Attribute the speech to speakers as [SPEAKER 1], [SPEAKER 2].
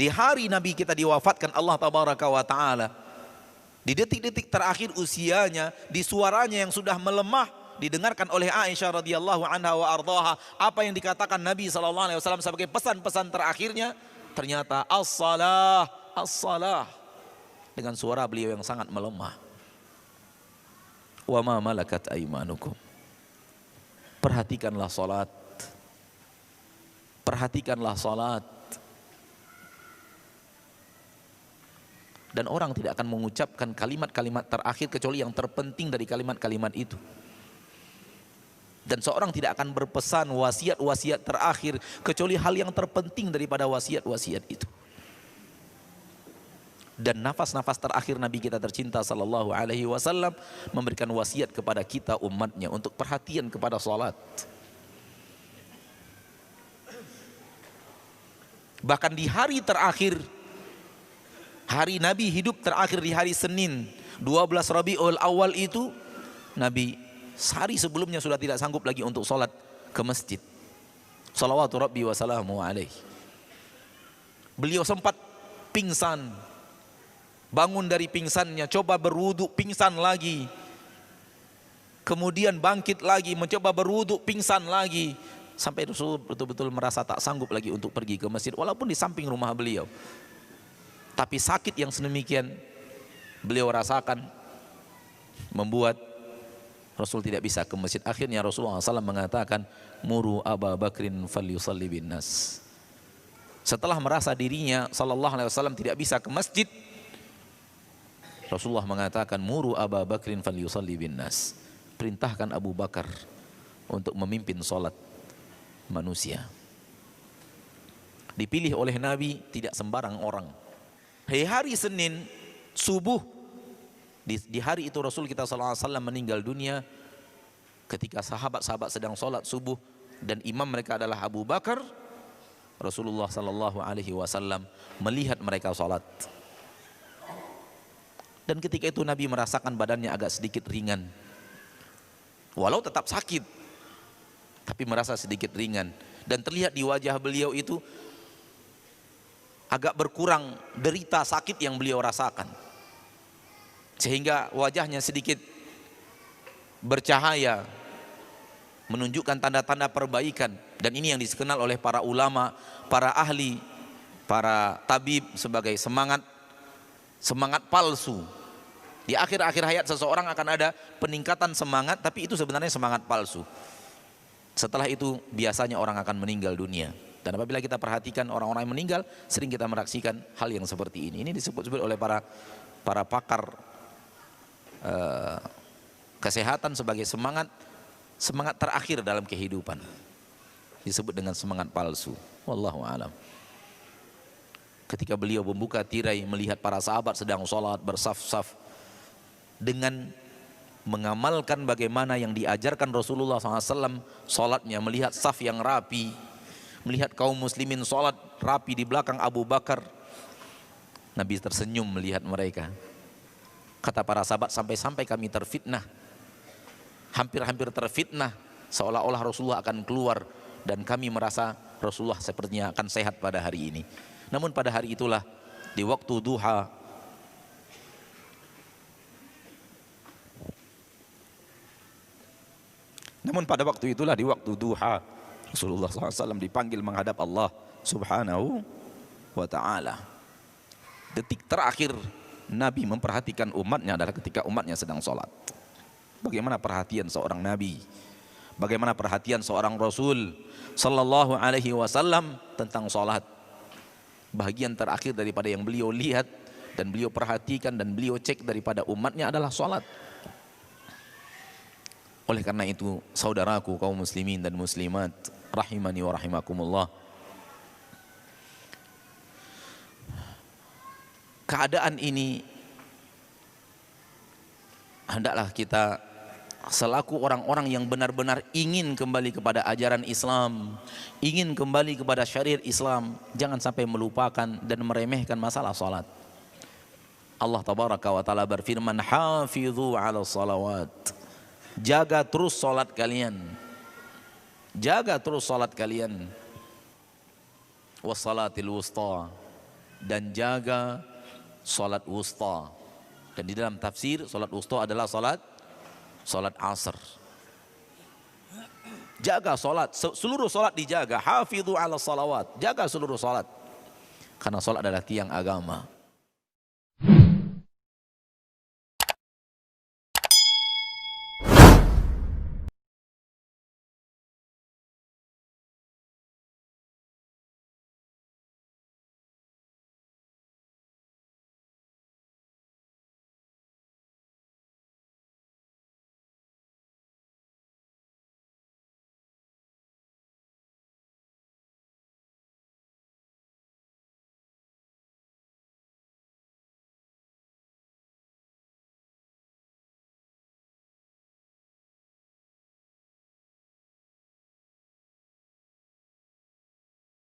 [SPEAKER 1] Di hari Nabi kita diwafatkan Allah tabaraka wa ta'ala, di detik-detik terakhir usianya, di suaranya yang sudah melemah, didengarkan oleh Aisyah radhiyallahu anha wa ardhaha apa yang dikatakan Nabi sallallahu alaihi wasallam sebagai pesan-pesan terakhirnya, ternyata as-salah, as-salah, dengan suara beliau yang sangat melemah. Wa ma malakat aimanukum. Perhatikanlah salat. Perhatikanlah salat. Dan orang tidak akan mengucapkan kalimat-kalimat terakhir kecuali yang terpenting dari kalimat-kalimat itu. Dan seorang tidak akan berpesan wasiat-wasiat terakhir kecuali hal yang terpenting daripada wasiat-wasiat itu. Dan nafas-nafas terakhir Nabi kita tercinta sallallahu alaihi wasallam memberikan wasiat kepada kita umatnya untuk perhatian kepada salat. Bahkan di hari terakhir, hari Nabi hidup terakhir di hari Senin 12 Rabiul Awal itu, Nabi sehari sebelumnya sudah tidak sanggup lagi untuk sholat ke masjid. Salawatu Rabbi wa salamu alaihi. Beliau sempat pingsan, bangun dari pingsannya, coba berwudu, pingsan lagi. Kemudian bangkit lagi, mencoba berwudu, pingsan lagi. Sampai Rasul betul-betul merasa tak sanggup lagi untuk pergi ke masjid walaupun di samping rumah beliau. Tapi sakit yang sedemikian beliau rasakan membuat Rasul tidak bisa ke masjid. Akhirnya Rasulullah SAW mengatakan, muru Abu Bakrin falyusalli bin nas. Setelah merasa dirinya sallallahu alaihi wasallam tidak bisa ke masjid, Rasulullah mengatakan, muru Abu Bakrin falyusalli bin nas. Perintahkan Abu Bakar untuk memimpin salat manusia. Dipilih oleh Nabi tidak sembarang orang. Hari Senin subuh, di hari itu Rasul kita sallallahu alaihi wasallam meninggal dunia ketika sahabat-sahabat sedang sholat subuh dan imam mereka adalah Abu Bakar. Rasulullah sallallahu alaihi wasallam melihat mereka sholat, dan ketika itu Nabi merasakan badannya agak sedikit ringan, walau tetap sakit tapi merasa sedikit ringan, dan terlihat di wajah beliau itu agak berkurang derita sakit yang beliau rasakan, sehingga wajahnya sedikit bercahaya, menunjukkan tanda-tanda perbaikan. Dan ini yang dikenal oleh para ulama, para ahli, para tabib sebagai semangat palsu. Di akhir-akhir hayat seseorang akan ada peningkatan semangat, tapi itu sebenarnya semangat palsu. Setelah itu biasanya orang akan meninggal dunia. Dan apabila kita perhatikan orang-orang yang meninggal, sering kita merasakan hal yang seperti ini. Ini disebut-sebut oleh para pakar kesehatan sebagai semangat terakhir dalam kehidupan. Disebut dengan semangat palsu. Wallahu a'lam. Ketika beliau membuka tirai melihat para sahabat sedang sholat bersaf-saf dengan mengamalkan bagaimana yang diajarkan Rasulullah SAW sholatnya, melihat saf yang rapi, melihat kaum muslimin sholat rapi di belakang Abu Bakar, Nabi tersenyum melihat mereka. Kata para sahabat, sampai-sampai kami terfitnah, hampir-hampir terfitnah, seolah-olah Rasulullah akan keluar dan kami merasa Rasulullah sepertinya akan sehat pada hari ini. Namun pada hari itulah, di waktu duha, Rasulullah SAW dipanggil menghadap Allah Subhanahu wa ta'ala. Detik terakhir Nabi memperhatikan umatnya adalah ketika umatnya sedang sholat. Bagaimana perhatian seorang Nabi, bagaimana perhatian seorang Rasul Sallallahu alaihi wasallam tentang sholat. Bahagian terakhir daripada yang beliau lihat dan beliau perhatikan dan beliau cek daripada umatnya adalah sholat. Oleh karena itu, saudaraku kaum muslimin dan muslimat, rahimani wa rahimakumullah, keadaan ini hendaklah kita selaku orang-orang yang benar-benar ingin kembali kepada ajaran Islam, ingin kembali kepada syariat Islam, jangan sampai melupakan dan meremehkan masalah salat. Allah tabaraka wa taala berfirman, hafidhu ala salawat. Jaga terus salat kalian. Jaga terus salat kalian. Wassalatil wusta. dan jaga salat wusta. Dan di dalam tafsir salat wusta adalah salat asar. Jaga salat, seluruh salat dijaga. Hafidhu ala salawat, jaga seluruh salat. Karena salat adalah tiang agama.